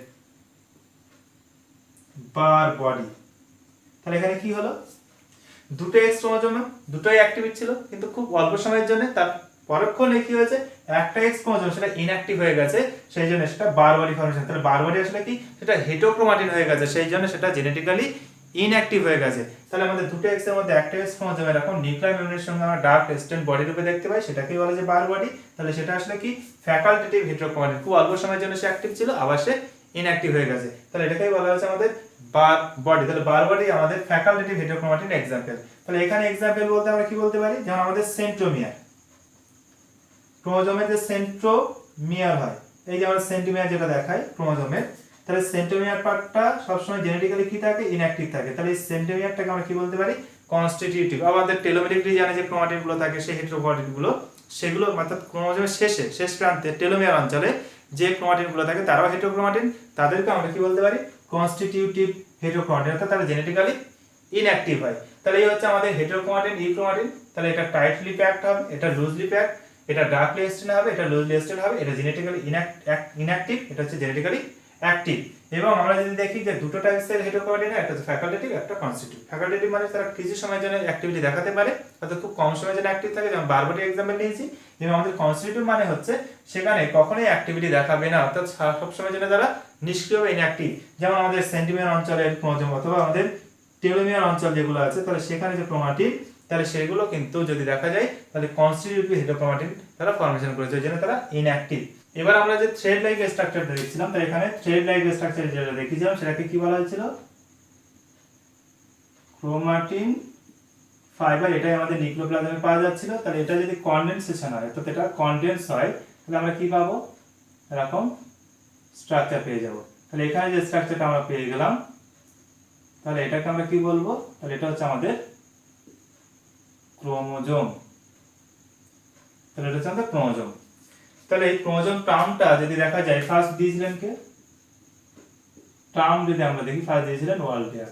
বার বডি। তাহলে এখানে কি হলো, দুটো এক্স ক্রোমোজোমে দুটোই অ্যাক্টিভ ছিল, কিন্তু খুব অল্প সময়ের জন্য তার পরক্ষণে কি হয়েছে, একটা এক্স ক্রোমোজোম সেটা ইনঅ্যাক্টিভ হয়ে গেছে, সেই জন্য সেটা বার বডি ফর্মেশন। তাহলে বার বডি আসলে কি, সেটা হেটেরোক্রোমাটিন হয়ে গেছে, সেই জন্য সেটা জেনেটিক্যালি ইনঅ্যাক্টিভ হয়ে গেছে। তাহলে আমাদের দুটো এক্স এর মধ্যে একটা এক্স ক্রোমোজোম এরকম নিউক্লিয়ার মেমব্রেনের সঙ্গে আমরা ডার্ক স্টেন্ট বডি রূপে দেখতে পাই, সেটাকেই বলা যায় বার বডি। তাহলে সেটা আসলে কি, ফ্যাকাল্টেটিভ হেটেরোক্রোমাটিন, খুব অল্প সময়ের জন্য সে অ্যাক্টিভ ছিল, আবার সে ইনঅ্যাক্টিভ হয়ে গেছে। তাহলে এটাকেই বলা হচ্ছে আমাদের বার বডি। তাহলে বার বডি আমাদের ফ্যাকাল্টেটিভ হেটেরোক্রোমাটিন এক্সাম্পল। তাহলে এখানে এক্সাম্পল বলতে আমরা কি বলতে পারি, যেমন আমাদের সেন্ট্রোমিয়ার, ক্রোমোজোমের যে সেন্ট্রোমিয়ার হয়, এই যে আমরা সেন্ট্রোমিয়ার যেটা দেখাই ক্রোমোজোমের, তাহলে সেন্ট্রোমিয়ার পার্টটা সবসময় জেনেটিক্যালি কি থাকে, ইনঅ্যাক্টিভ থাকে। তাহলে এই সেন্ট্রোমিয়ারটাকে আমরা কি বলতে পারি, কনস্টিটিউটিভ। আমাদের টেলোমেরিক রিজিয়নে যে ক্রোমাটিন গুলো থাকে, সেই হেটেরোক্রোমাটিন গুলো, সেগুলো অর্থাৎ ক্রোমোজোমের শেষ প্রান্তে টেলোমিয়ার অঞ্চলে যে ক্রোমাটিন গুলো থাকে তারাও হেটেরোক্রোমাটিন, তাদেরকে আমরা কি বলতে পারি, কনস্টিটিউটিভ হেটেরোক্রোমাটিন, অর্থাৎ তারা জেনেটিক্যালি ইনঅ্যাক্টিভ হয়। তাহলে এই হচ্ছে আমাদের হেটেরোক্রোমাটিন, ইউক্রোমাটিন। তাহলে এটা টাইটলি প্যাকড হবে, এটা লুজলি প্যাকড, এটা ডার্কলি স্টেন হবে, এটা লুজলি স্টেন হবে, এটা জেনেটিক্যালি ইনঅ্যাক্টিভ, এটা হচ্ছে জেনেটিক্যালি অ্যাক্টিভ। এবং আমরা যদি দেখি যে দুটো টাইপসের হেটেরোক্রোমাটিন, একটা হচ্ছে ফ্যাকাল্টেটিভ, একটা কনস্টিটিউটিভ। ফ্যাকাল্টেটিভ মানে তারা কিছু সময়ের জন্য অ্যাক্টিভিটি দেখাতে পারে, অর্থাৎ খুব কম সময়ের জন্য অ্যাক্টিভ থাকে, যেমন বার বডি এক্সাম্পল নিয়েছি। এবং আমাদের কনস্টিটিউটিভ মানে হচ্ছে সেখানে কখনোই অ্যাক্টিভিটি দেখাবে না, অর্থাৎ সব সময়ের জন্য তারা নিষ্ক্রিয় বা ইনঅ্যাক্টিভ। যেমন আমাদের সেন্টিমিয়ার অঞ্চলের ক্রোমোজোম অথবা আমাদের টেলোমিয়ার অঞ্চল যেগুলো আছে, তাহলে সেখানে যে ক্রোমাটিন, তাহলে সেগুলো কিন্তু যদি দেখা যায় তাহলে কনস্টিটিউটিভ হেটেরোক্রোমাটিন তারা ফর্মেশন করেছে, ওই জন্য তারা ইনঅ্যাক্টিভ। এবার আমরা যে থ্রেড লাইক স্ট্রাকচারটা দেখছিলাম, তাই এখানে থ্রেড লাইক স্ট্রাকচার যেটা দেখিয়েছিলাম সেটাকে কি বলা হয়েছিল, ক্রোমাটিন ফাইবার। এটাই আমাদের নিউক্লিওপ্লাজমে পাওয়া যাচ্ছিল। তাহলে এটা যদি কনডেনসেশন হয়, অর্থাৎ এটা কনডেন্স হয়, তাহলে আমরা কি পাবো, এরকম স্ট্রাকচার পেয়ে যাব। তাহলে এখানে যে স্ট্রাকচারটা আমরা পেয়ে গেলাম, তাহলে এটাকে আমরা কি বলবো, তাহলে এটা হচ্ছে আমাদের ক্রোমোজোম। তাহলে এটা হচ্ছে আমাদের ক্রোমোজোম। তাহলে এই ক্রোমোজোম টার্মটা যদি দেখা যায়, ফার্স্ট দিয়েছিলেন কে, টার্ম যদি আমরা দেখি, ফার্স্ট দিয়েছিলেন ওয়ালডেয়ার।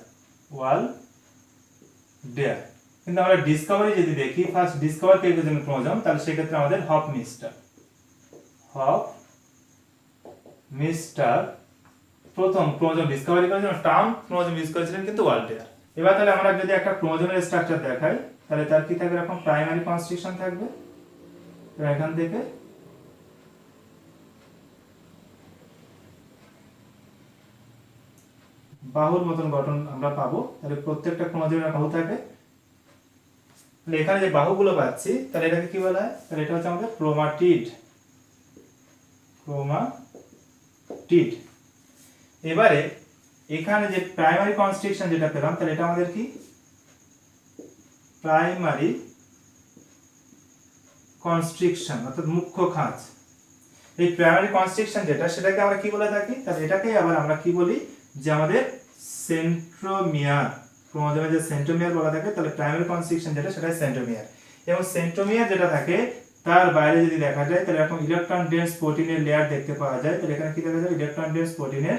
কিন্তু আমরা ডিসকভারি যদি দেখি, ফার্স্ট ডিসকভার কে করেছেন ক্রোমোজোম, তাহলে সেক্ষেত্রে আমাদের হফমিস্টার প্রথম ক্রোমোজোম ডিসকভারি করেছেন, টার্ম ক্রোমোজোম ইউজ করেছিলেন কিন্তু ওয়ালডেয়ার। এবার তাহলে আমরা যদি একটা ক্রোমোজোমের স্ট্রাকচার দেখাই, তাহলে তার কি থাকবে, এরকম প্রাইমারি কনস্ট্রিকশন থাকবে, এখান থেকে বাহুর মতন গঠন আমরা পাবো। তাহলে প্রত্যেকটা ক্রোমোজোমের বাহু থাকে। তাহলে এখানে যে বাহুগুলো পাচ্ছি, তাহলে এটাকে কি বলা হয়, তাহলে এটা হচ্ছে আমাদের ক্রোমাটিড। এবারে এখানে যে প্রাইমারি কনস্ট্রিকশন যেটা পেলাম, তাহলে এটা আমাদের কি, প্রাইমারি কনস্ট্রিকশন, অর্থাৎ মুখ্য খাঁজ। এই প্রাইমারি কনস্ট্রিকশন যেটা, সেটাকে আমরা কি বলে থাকি, তাহলে এটাকেই আবার আমরা কি বলি, যে আমাদের সেন্ট্রোমিয়ার। ক্রোমোজোমে যে সেন্ট্রোমিয়ার বলা থাকে, তাহলে প্রাইমারি কনস্ট্রিকশন যেটা, সেটাই সেন্ট্রোমিয়ার। এবং সেন্ট্রোমিয়ার যেটা থাকে, তার বাইরে যদি দেখা যায়, তাহলে এরকম ইলেকট্রন ডেন্স প্রোটিনের লেয়ার দেখতে পাওয়া যায়। তাহলে এখানে কি দেখা যায়, ইলেকট্রন ডেন্স প্রোটিনের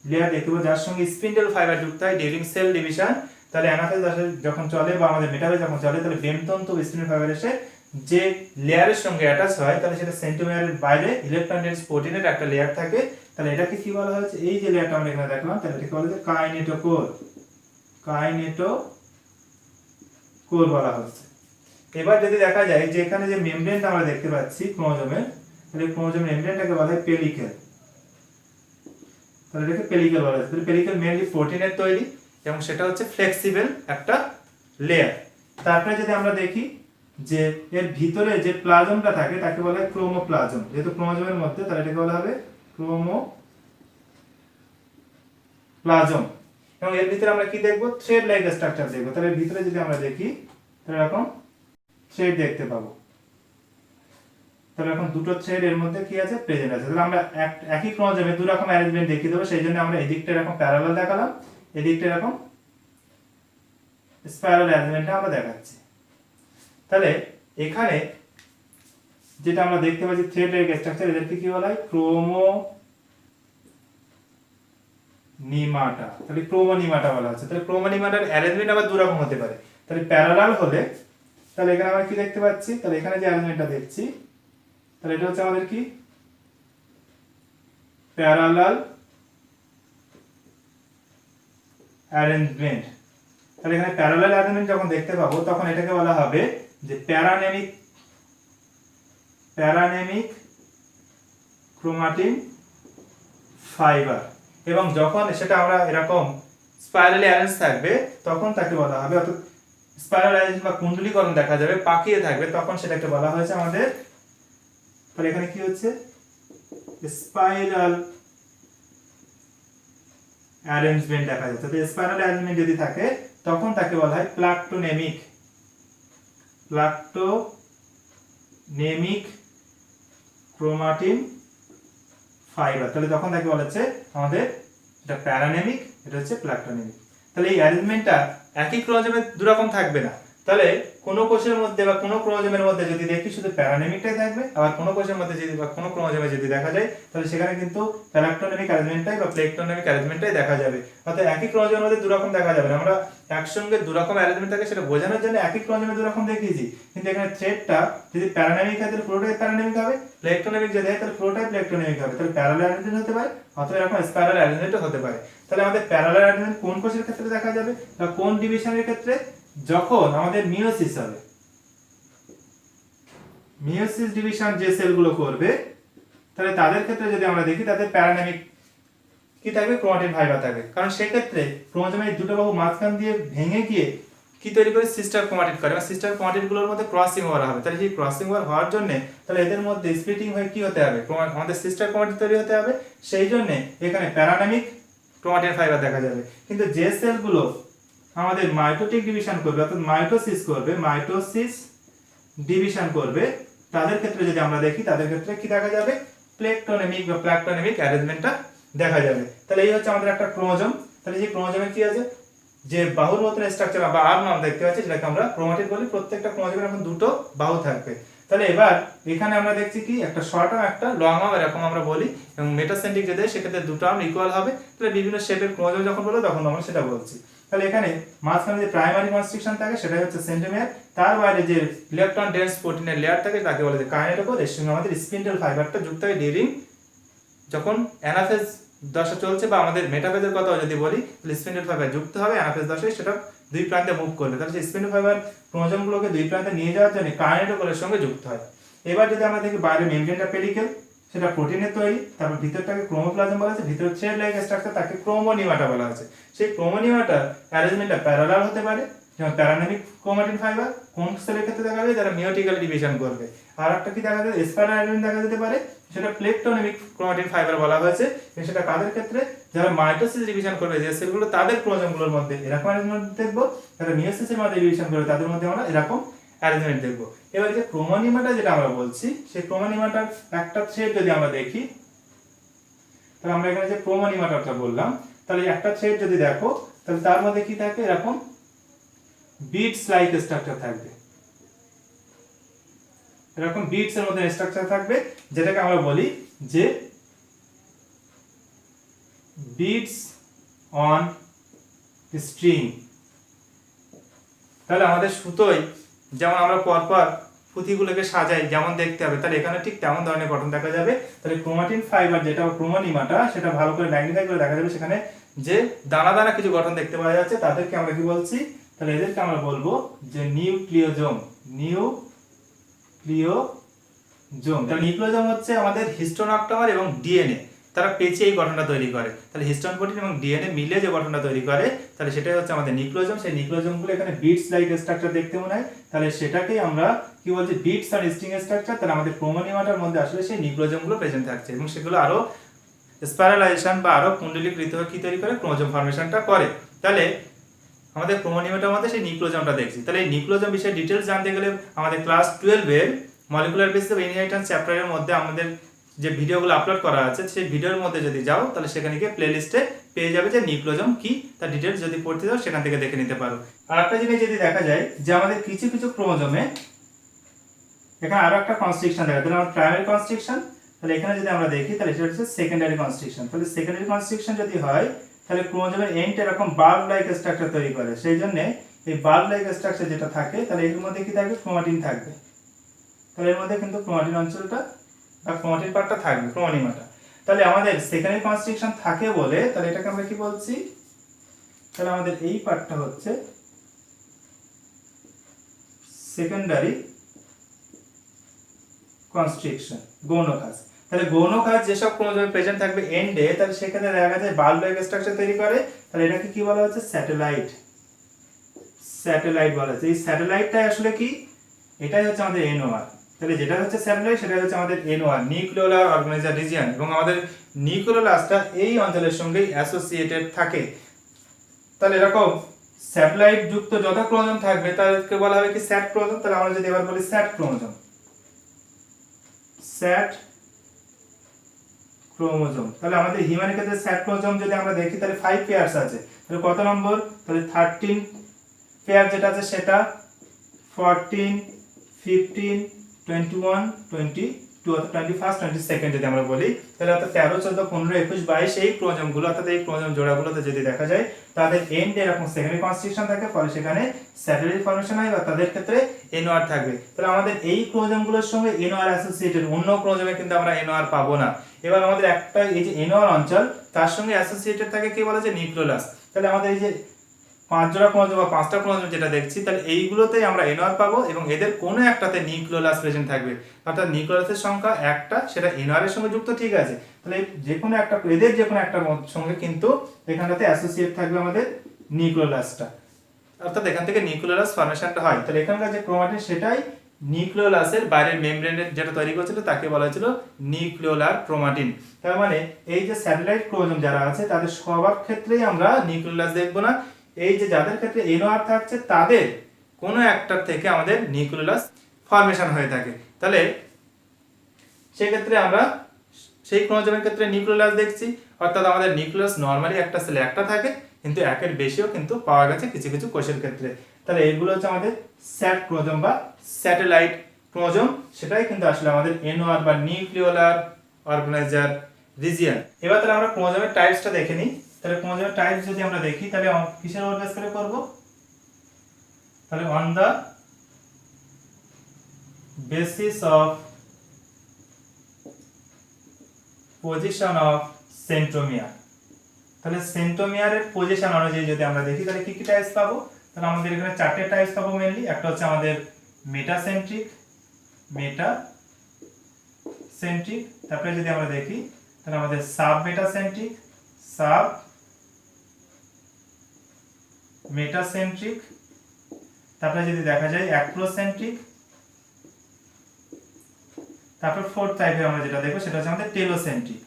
লেয়ার দেখতে পাওয়া, যার সঙ্গে স্পিন্ডল ফাইবার যুক্ত হয় ডিউরিং সেল ডিভিশন। তাহলে অ্যানাফেজ যখন চলে বা আমাদের মেটাফেজ যখন চলে, তাহলে বেমতন্তু স্পিন্ডল ফাইবার এসে যে লেয়ারের সঙ্গে অ্যাটাচ হয়, তাহলে সেটা সেন্ট্রোমিয়ারের বাইরে ইলেকট্রন ডেন্স প্রোটিনের একটা লেয়ার থাকে। তাহলে এটাকে কি বলা হচ্ছে, এই যে লেয়ারটা আমরা এখানে দেখলাম, তাহলে এটাকে বলা হচ্ছে কাইনেটোকোর বলা হচ্ছে। এবার যদি দেখা যায় যে এখানে যে মেমব্রেনটা আমরা দেখতে পাচ্ছি ক্রোমোজোমের, তাহলে ক্রোমোজোম মেমব্রেনটাকে বলা হয় পেলিকেল। তাহলে এটাকে পেলিকেল বলা হচ্ছে। তাহলে পেলিকেল মেইনলি প্রোটিনের তৈরি, এবং সেটা হচ্ছে ফ্লেক্সিবল একটা লেয়ার। তারপরে যদি আমরা দেখি যে এর ভিতরে যে প্লাজমটা থাকে, তাকে বলা হয় ক্রোমোপ্লাজম। যেহেতু ক্রোমোজোমের মধ্যে, তাহলে এটাকে বলা হবে ক্রোমোপ্লাজম। এবং এর ভিতরে আমরা কি দেখবো, থ্রেড লাইক স্ট্রাকচার দেখবো। তাহলে এর ভিতরে যদি আমরা দেখি, তাহলে এরকম থ্রেড দেখতে পাবো। তাহলে এখন দুটো থ্রেড এর মধ্যে কি আছে, প্রেজেন্ট আছে। তাহলে আমরা একই ক্রোমোজোমে দুই রকম অ্যারেঞ্জমেন্ট দেখিয়ে দেবো, সেই জন্য আমরা এদিকটা এরকম প্যারালাল দেখালাম, এদিকটা এরকম স্পাইরাল অ্যারেঞ্জমেন্টটা আমরা দেখাচ্ছি। তাহলে এখানে যেটা আমরা দেখতে পাচ্ছি থ্রেড লাইক স্ট্রাকচার, এদেরকে কি বলা হয়, ক্রোমোনিমাটা। তাহলে ক্রোমোনিমাটা বলা হচ্ছে। তাহলে ক্রোমোনিমাটার অ্যারেঞ্জমেন্ট আবার দুই রকম হতে পারে। তাহলে প্যারালাল হলে, তাহলে এখানে আমরা কি দেখতে পাচ্ছি, তাহলে এখানে যে অ্যারেঞ্জমেন্টটা দেখছি, তাহলে এটা হচ্ছে আমাদের কি, প্যারালাল অ্যারেঞ্জমেন্ট। তাহলে এখানে প্যারালাল অ্যারেঞ্জমেন্ট যখন দেখতে পাবো তখন এটাকে বলা হবে যে প্যারানেমিক ক্রোমাটিন ফাইবার। এবং যখন সেটা আমরা এরকম স্পাইরালি অ্যারেঞ্জ থাকবে তখন তাকে বলা হবে, অর্থাৎ স্পাইরাল অ্যারেঞ্জ বা কুণ্ডলীকরণ দেখা যাবে, পাকিয়ে থাকবে, তখন সেটাকে বলা হয়েছে আমাদের, তাহলে এখানে কি হচ্ছে স্পাইরাল অ্যারেঞ্জমেন্ট দেখা যাচ্ছে। তো স্পাইরাল অ্যারেঞ্জমেন্ট যদি থাকে তখন তাকে বলা হয় প্লাকটোনেমিক ক্রোমাটিন ফাইবার। তাহলে তখন তাকে বলা হচ্ছে আমাদের এটা প্যারানেমিক, এটা হচ্ছে প্লাকটোনেমিক। তাহলে এই অ্যারেঞ্জমেন্টটা একই ক্রোমোজোমে দুরকম থাকবে না। তাহলে কোনো কোষের মধ্যে বা কোনো ক্রোমোজোমের মধ্যে যদি দেখি শুধু প্যারানেমিকটাই থাকবে, আবার কোনো কোষের মধ্যে যদি বা কোনো ক্রোমোজোমে যদি দেখা যায় তাহলে সেখানে কিন্তু প্লাকটোনেমিক অ্যারেঞ্জমেন্টটাই বা প্লেকটোনেমিক অ্যারেঞ্জমেন্টটাই দেখা যাবে। অর্থাৎ একই ক্রোমোজোমের মধ্যে দুরকম দেখা যাবে না। আমরা একসঙ্গে দুরকম অ্যারেঞ্জমেন্ট থাকে সেটা বোঝানোর জন্য একই ক্রোমোজোমে দুরকম দেখিয়েছি, কিন্তু এখানে থ্রেডটা যদি প্যারানেমিক হয় তাহলে পুরোটাই প্যারানেমিক হবে, প্লেকটোনেমিক যদি হয় তাহলে পুরোটাই প্লেকটোনেমিক হবে। তাহলে প্যারালাল অ্যারেঞ্জমেন্ট হতে পারে অথবা এরকম স্পাইরাল অ্যারেঞ্জমেন্টও হতে পারে। তাহলে আমাদের প্যারালাল অ্যারেঞ্জমেন্ট কোন কোষের ক্ষেত্রে দেখা যাবে বা কোন ডিভিশনের ক্ষেত্রে? যখন আমাদের মিওসিস হবে, মিওসিস ডিভিশন যে সেলগুলো করবে তাহলে তাদের ক্ষেত্রে যদি আমরা দেখি তাদের প্যারানেমিক কি থাকবে, ক্রোমাটিন ফাইবার থাকবে। কারণ সেই ক্ষেত্রে ক্রোমোজোমের দুটো বাহু মাঝখান দিয়ে ভেঙে গিয়ে কি তৈরি করে, সিস্টার ক্রোমাটিড করে, এবং সিস্টার ক্রোমাটিডগুলোর মধ্যে ক্রসিং ওভার হবে। তাহলে সেই ক্রসিং ওভার হওয়ার জন্য তাহলে এদের মধ্যে স্প্লিটিং হয়ে কি হতে হবে, আমাদের সিস্টার ক্রোমাটিড তৈরি হতে হবে। সেই জন্য এখানে প্যারানেমিক ক্রোমাটিন ফাইবার দেখা যাবে। কিন্তু যে সেলগুলো আমাদের মাইটোটিক ডিভিশন করবে অর্থাৎ মাইটোসিস ডিভিশন করবে তাদের ক্ষেত্রে যদি আমরা দেখি তাদের ক্ষেত্রে কি দেখা যাবে, প্লেকটোনেমিক বা প্লাকটোনেমিক অ্যারেঞ্জমেন্টটা দেখা যাবে। তাহলে এই হচ্ছে আমাদের একটা ক্রোমোজোম। তাহলে এই ক্রোমোজোমে কি আছে, যে বাহুর মতন স্ট্রাকচার বা আর্ম নাম দেখতে পাচ্ছি যেটাকে আমরা ক্রোমাটিড বলি। প্রত্যেকটা ক্রোমোজোমের এখন দুটো বাহু থাকবে। তাহলে এবার এখানে আমরা দেখছি কি একটা শর্ট আর্ম একটা লং আর্ম এরকম আমরা বলি, এবং মেটাসেন্ট্রিক যদি সেক্ষেত্রে দুটো আর্ম ইকুয়াল হবে। তাহলে বিভিন্ন শেপের ক্রোমোজোম যখন বলবো তখন আমরা সেটা বলছি। তাহলে এখানে মাঝখানে যে প্রাইমারি কনস্ট্রিকশন থাকে সেটাই হচ্ছে সেন্ট্রোমিয়ার, তার বাইরে যে ইলেকট্রন ডেন্স প্রোটিনের লেয়ার থাকে তাকে বলে যে কাইনেটোকোর। এর সঙ্গে আমাদের স্পিন্ডল ফাইবারটা যুক্ত হয় ডিউরিং যখন অ্যানাফেজ দশা চলছে, বা আমাদের মেটাফেজের কথা যদি বলি তাহলে স্পিন্ডল ফাইবার যুক্ত হবে অ্যানাফেজ দশায়, সেটা দুই প্রান্তে মুভ করবে। তাহলে সেই স্পিন্ডল ফাইবার ক্রোমোজোমগুলোকে দুই প্রান্তে নিয়ে যাওয়ার জন্য কাইনেটোকোরের সঙ্গে যুক্ত হয়। এবার যদি আমরা দেখি বাইরে মেমব্রেনটা পেরিকেল, সেটা প্রোটিনের তৈরি, তারপর ভিতরটাকে ক্রোমোপ্লাজম বলা আছে, ভিতরে থ্রেড লাইক স্ট্রাকচার তাকে ক্রোমোনিমাটা বলা আছে। সেই ক্রোমোনিমাটার অ্যারেঞ্জমেন্টটা প্যারালাল হতে পারে, যেমন প্যারানেমিক ক্রোমাটিন ফাইবার কোন সেলের ক্ষেত্রে দেখা যাবে, যারা মিওটিক্যালি ডিভিশন করবে। আর একটা কি দেখা যাবে, স্পাইরাল অ্যারেঞ্জমেন্ট দেখা যেতে পারে, সেটা প্লেকটোনেমিক ক্রোমাটিন ফাইবার বলা হয়েছে। সেটা কাদের ক্ষেত্রে, যারা মাইটোসিস ডিভিশন করবে যে সেলগুলো তাদের ক্রোমোজোমগুলোর মধ্যে এরকম অ্যারেঞ্জমেন্ট দেখবো, যারা মিওসিসের মধ্যে ডিভিশন করবে তাদের মধ্যে আমরা এরকম অ্যারেঞ্জমেন্ট দেখবো। এবার যে ক্রোমোনিমাটা যেটা আমরা বলছি, সেই ক্রোমোনিমাটার একটা থ্রেড যদি আমরা দেখি, তাহলে আমরা এখানে যে ক্রোমোনিমাটাটা বললাম, তাহলে একটা থ্রেড যদি দেখো তাহলে তার মধ্যে কি থাকে, এরকম বিটস লাইক স্ট্রাকচার থাকবে, এরকম বিটস এর মধ্যে স্ট্রাকচার থাকবে, যেটাকে আমরা বলি যে বিটস অন স্ট্রিং। তাহলে আমাদের সুতোয় যেমন আমরা পরপর পুঁথিগুলোকে সাজাই যেমন দেখতে হবে, তাহলে এখানে ঠিক তেমন ধরনের গঠন দেখা যাবে। তাহলে ক্রোমাটিন ফাইবার যেটা ক্রোমোনিমাটা, সেটা ভালো করে ম্যাগনিফাই করে দেখা যাবে, সেখানে যে দানা দানা কিছু গঠন দেখতে পাওয়া যাচ্ছে তাদেরকে আমরা কি বলছি, তাহলে এদেরকে আমরা বলবো যে নিউক্লিওজোম। তাহলে নিউক্লিওজোম হচ্ছে আমাদের হিস্টোন অক্টোমার এবং ডিএনএ তারা পেঁচিয়ে এই গঠনটা তৈরি করে। তাহলে হিস্টোন প্রোটিন এবং ডিএনএ মিলে যে গঠনটা তৈরি করে, তাহলে সেটাই হচ্ছে আমাদের নিউক্লিওজোম। সেই নিউক্লিওজোমগুলো এখানে বিটস লাইক স্ট্রাকচার দেখতে মনে হয়, তাহলে সেটাকেই আমরা কি বলছি, বিটস আর স্ট্রিং স্ট্রাকচার। তাহলে আমাদের ক্রোমোনিমাটার মধ্যে আসলে সেই নিউক্লিওজোমগুলো প্রেজেন্ট থাকছে, এবং সেগুলো আরো স্পাইরালাইজেশন বা আরো কুণ্ডলীকৃত হয়ে কি তৈরি করে, ক্রোমোজোম ফর্মেশনটা করে। তাহলে আমাদের ক্রোমোনিমাটার মধ্যে সেই নিউক্লিওজোমটা দেখছি। তাহলে এই নিউক্লিওজোম বিষয়ে ডিটেইলস জানতে গেলে আমাদের ক্লাস 12 এর মলিকুলার বেসিস অফ ইনহেরিটেন্স চ্যাপ্টারের মধ্যে আমাদের যে ভিডিওগুলো আপলোড করা আছে, সেই ভিডিওর মধ্যে যদি যাও তাহলে সেখানে গিয়ে প্লেলিস্টে পেয়ে যাবে যে নিউক্লিওজোম কি, তার ডিটেইলস যদি পড়তে যাও সেখান থেকে দেখে নিতে পারো। আর একটা জিনিস যদি দেখা যায় যে আমাদের কিছু কিছু ক্রোমোজোমে এখানে আরো একটা কনস্ট্রিকশন দেখা যায়, তাহলে আমার প্রাইমারি কনস্ট্রিকশন, তাহলে এখানে যদি আমরা দেখি তাহলে সেটা হচ্ছে সেকেন্ডারি কনস্ট্রিকশন। তাহলে সেকেন্ডারি কনস্ট্রিকশন যদি হয় তাহলে ক্রোমোজোমের এন্ড এরকম বাল্ব লাইক স্ট্রাকচার তৈরি করে। সেই জন্য এই বাল্ব লাইক স্ট্রাকচার যেটা থাকে, তাহলে এর মধ্যে কি থাকবে, ক্রোমাটিন থাকবে। তাহলে এর মধ্যে কিন্তু ক্রোমাটিন অঞ্চলটা বা ক্রোমাটিন পার্টটা থাকবে, ক্রোমোনিমাটা। তাহলে আমাদের সেকেন্ডারি কনস্ট্রিকশন থাকে বলে তাহলে এটাকে আমরা কি বলছি, তাহলে আমাদের এই পার্টটা হচ্ছে সেকেন্ডারি কনস্ট্রিকশন, গৌণ কাজ। তাহলে গৌণ কাজ যেসব ক্রোমোজোমে প্রেজেন্ট থাকবে এন্ডে, তাহলে সেখানে দেখা যায় বাল্ব লাইক স্ট্রাকচার তৈরি করে। তাহলে এটাকে কি বলা হচ্ছে? স্যাটেলাইট। স্যাটেলাইট বলা হচ্ছে। এই স্যাটেলাইটটা আসলে কি? এটাই হচ্ছে আমাদের NOR। তাহলে যেটা হচ্ছে স্যাটেলাইট সেটা হচ্ছে আমাদের NOR, নিউক্লিওলার অর্গানাইজার রিজিয়ন, এবং আমাদের নিউক্লিওলাসটা এই অঞ্চলের সঙ্গেই অ্যাসোসিয়েটেড থাকে। তাহলে এরকম স্যাটেলাইট যুক্ত যত ক্রোমোজোম থাকবে তাদেরকে বলা হবে কি? স্যাট ক্রোমোজোম। তাহলে আমরা যদি এবার বলি স্যাট ক্রোমোজোম, স্যাট ক্রোমোজোম। তাহলে আমাদের হিউম্যানের ক্ষেত্রে স্যাট ক্রোমোজোম যদি আমরা দেখি তাহলে 5 পেয়ারস আছে। তাহলে কত নম্বর? তাহলে 13 পেয়ার যেটা আছে সেটা 14, 15, 21, 22 অর্থাৎ 21, 22 যদি আমরা বলি, তাহলে অর্থাৎ 13, 14, 15, 21, 22 এই ক্রোমোজোমগুলো, অর্থাৎ এই ক্রোমোজোম জোড়াগুলোতে যদি দেখা যায় তাদের এন্ডে এরকম সেকেন্ডারি কনস্ট্রিকশন থাকে, ফলে সেখানে স্যাটেলাইট ফর্মেশন হয় বা তাদের ক্ষেত্রে NOR থাকবে। তাহলে আমাদের এই ক্রোমোজোমগুলোর সঙ্গে NOR অ্যাসোসিয়েটেড, অন্য ক্রোমোজোমে কিন্তু আমরা NOR পাবো না। এবার আমাদের একটা এই যে NOR অঞ্চল, তার সঙ্গে অ্যাসোসিয়েটেড থাকে কি বলা যায়? নিউক্লিওলাস। তাহলে আমাদের এই যে 5 জোড়া ক্রোমোজোম বা 5টা ক্রোমোজোম যেটা দেখছি, তাহলে এইগুলোতেই আমরা NOR পাবো এবং এদের কোনো একটাতে নিউক্লিওলাস প্রেজেন্ট থাকবে। অর্থাৎ নিউক্লিওলাসের সংখ্যা একটা, সেটা NOR এর সঙ্গে যুক্ত, ঠিক আছে। তাহলে যে কোনো একটা, এদের যে কোনো একটা সঙ্গে কিন্তু এখানটাতে অ্যাসোসিয়েট থাকবে আমাদের নিউক্লিওলাসটা, অর্থাৎ এখান থেকে নিউক্লিওলাস ফর্মেশনটা হয়। তাহলে এখানকার যে ক্রোমাটিন সেটাই নিউক্লিওলাসের বাইরের মেমব্রেনের যেটা তৈরি করেছিল তাকে বলা হয়েছিল নিউক্লিওলার ক্রোমাটিন। তার মানে এই যে স্যাটেলাইট ক্রোমোজোম যারা আছে তাদের সবার ক্ষেত্রেই আমরা নিউক্লিওলাস দেখবো না। এই যে যাদের ক্ষেত্রে NOR থাকছে তাদের কোনো একটা থেকে আমাদের নিউক্লিওলাস ফর্মেশন হয়ে থাকে। তাহলে সেই ক্ষেত্রে আমরা সেই ক্রোমোজোমের ক্ষেত্রে নিউক্লিওলাস দেখছি, অর্থাৎ আমাদের নিউক্লিয়াস নরমালি একটা সেলে একটা থাকে, কিন্তু একের বেশিও কিন্তু পাওয়া গেছে কিছু কিছু কোষের ক্ষেত্রে। তাহলে এগুলো হচ্ছে আমাদের স্যাট ক্রোমোজোম বা স্যাটেলাইট ক্রোমোজোম, সেটাই কিন্তু আসলে আমাদের NOR বা নিউক্লিওলার অর্গানাইজার রিজিয়ন। এবার তাহলে আমরা ক্রোমোজোমের টাইপসটা দেখে নিই। তাহলে ক্রোমোজোমের টাইপস যদি আমরা দেখি তাহলে কিসের উপর বেস করে করব? তাহলে on the basis of position of centromere. তাহলে সেন্ট্রোমিয়ারের পজিশন অনুযায়ী যদি আমরা দেখি তাহলে কি কি টাইপস পাবো? তাহলে আমাদের এখানে 4টে টাইপস পাবো মেইনলি। একটা হচ্ছে আমাদের মেটাসেন্ট্রিক, মেটাসেন্ট্রিক। তারপরে যদি আমরা দেখি তাহলে আমাদের সাব মেটাসেন্ট্রিক, সাব মেটাসেন্ট্রিক। তারপরে যদি দেখা যায় অ্যাক্রোসেন্ট্রিক। তারপর ফোর্থ টাইপের আমরা যেটা দেখবো সেটা হচ্ছে আমাদের টেলোসেন্ট্রিক,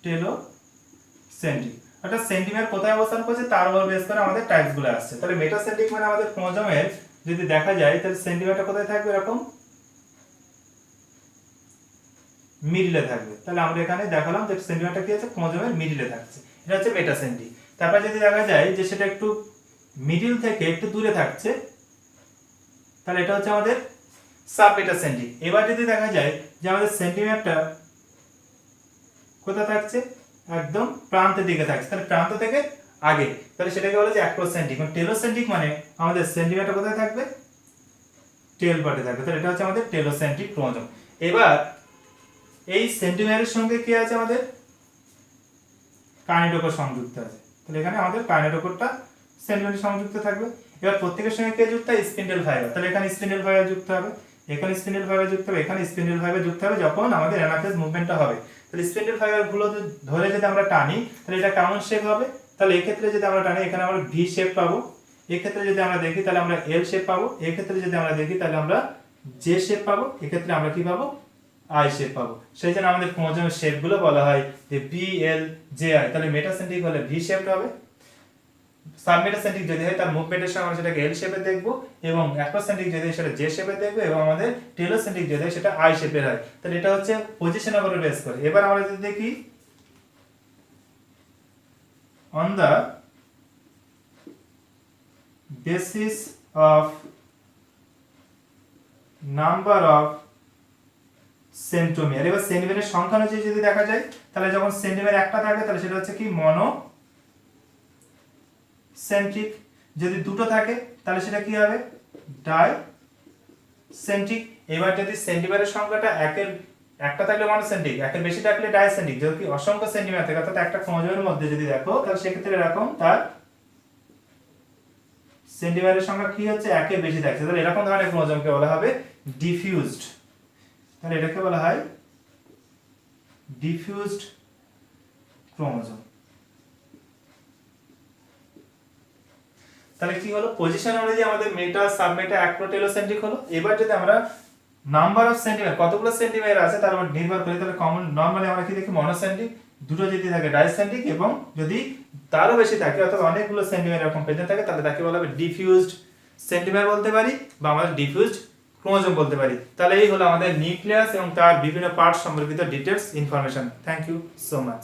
টেলোসেন্ট্রিক। অর্থাৎ সেন্টিমিটার কোথায় অবস্থান করছে তার উপর বেস করে আমাদের টাইপস গুলো আসছে। তাহলে মেটাসেন্ট্রিক মানে আমাদের ক্রোমোজোমের যদি দেখা যায় তাহলে সেন্টিমিটার কোথায় থাকবে? এরকম মিডলে থাকবে। তাহলে আমরা এখানে দেখালাম যে সেন্টিমিটার কি আছে? ক্রোমোজোমের মিডলে থাকছে, এটা হচ্ছে মেটাসেন্ট্রিক। তারপর যদি দেখা যায় যে সেটা একটু মিডল থেকে একটু দূরে থাকছে, তাহলে এটা হচ্ছে আমাদের সাব মেটাসেন্ট্রিক। এবার যদি দেখা যায় যে আমাদের সেন্টিমিটারটা কোথায় থাকছে? একদম প্রান্তের দিকে থাকছে, তাহলে প্রান্ত থেকে আগে, তাহলে সেটাকে বলা যায় অ্যাক্রোসেন্ট্রিক। টেলোসেন্ট্রিক মানে আমাদের সেন্টিমিটার কোথায় থাকবে? টেল পার্টে থাকবে, তাহলে এটা হচ্ছে আমাদের টেলোসেন্ট্রিক ক্রোমোজোম। এবার এই সেন্টিমিটারের সঙ্গে কি আছে? আমাদের কাইনেটোকোর সংযুক্ত আছে। তাহলে এখানে আমাদের কাইনেটোকোরটা সেন্টিমিটার সংযুক্ত থাকবে। এবার প্রত্যেকের সঙ্গে কে যুক্ত হয়? Spindle fibre. তাহলে এখানে স্পিন্ডেল ফাইবার যুক্ত হবে, এখানে স্পিন্ডেল ফাইবার যুক্ত হবে, এখানে স্পিন্ডেল ফাইবার যুক্ত হবে যখন আমাদের অ্যানাফেজ মুভমেন্টটা হবে। তাহলে স্পিন্ডেল ফাইবার গুলো ধরে যদি আমরা টানি তাহলে এটা কেমন শেপ হবে? তাহলে এই ক্ষেত্রে যদি আমরা টানি এখানে আমরা ভি শেপ পাবো, এই ক্ষেত্রে যদি আমরা দেখি তাহলে আমরা এল শেপ পাবো, এই ক্ষেত্রে যদি আমরা দেখি তাহলে আমরা জে শেপ পাবো, এই ক্ষেত্রে আমরা কি পাবো? আই শেপ পাবো। সেই জন্য আমাদের ক্রোমোজোমের শেপ গুলো বলা হয় যে বি এল জে আই। তাহলে মেটাসেন্ট্রিক হলে ভি শেপ হবে, সাবমেটাসেন্ট্রিক যদি হয় তার মুভমেন্টের সময় আমরা সেটাকে এল শেপে দেখবো, এবং অ্যাক্রোসেন্ট্রিক যদি হয় সেটা জে শেপে দেখবো, এবং আমাদের টেলোসেন্ট্রিক যদি হয় সেটা আই শেপের হয়। তাহলে এটা হচ্ছে পজিশনের উপর বেস করে। এবার আমরা যদি দেখি on the basis of number of centromere. এবার সেন্টিমিটারের সংখ্যা অনুযায়ী যদি দেখা যায় তাহলে যখন সেন্টিমিটার একটা থাকবে তাহলে সেটা হচ্ছে কি? মনো সেন্ট্রিক। যদি দুটো থাকে তাহলে সেটা কি হবে? Die centric. এবার যদি সেন্টিমিটারের সংখ্যাটা একটা থাকলে মনোসেন্ট্রিক, একের বেশি থাকলে ডাইসেন্ট্রিক। যদি অসংখ্য সেন্টিমিটার থাকে অর্থাৎ একটা ক্রোমোজোমের মধ্যে যদি দেখো তাহলে সেক্ষেত্রে এরকম তার সেন্টিমিটারের সংখ্যা কি হচ্ছে একের বেশি থাকছে, তাহলে এরকম ধরনের ক্রোমোজোমকে বলা হবে ডিফিউজড। তাহলে এটাকে বলা হয় ডিফিউজড ক্রোমোজোম। তাহলে কি হলো, পজিশন অনুযায়ী আমাদের মেটা সাবমেটা অ্যাক্রোটেলোসেন্ট্রিক হলো। এবার যদি আমরা নাম্বার অফ সেন্টিমিটার কতগুলো সেন্টিমিটার আছে তার উপর নির্ভর করে, তাহলে কমন নরমালি আমরা কি দেখি মনোসেন্ট্রিক, দুটো যদি থাকে ডাইসেন্ট্রিক, এবং যদি তারও বেশি থাকে অর্থাৎ অনেকগুলো সেন্টিমিটার এরকম প্রেজেন্ট থাকে তাহলে তাকে বলা হবে ডিফিউজড সেন্টিমিটার বলতে পারি বা আমরা ডিফিউজড ক্রোমোজোম বলতে পারি। তাহলে এই হলো আমাদের নিউক্লিয়াস এবং তার বিভিন্ন পার্ট সম্পর্কিত details information. Thank you so much.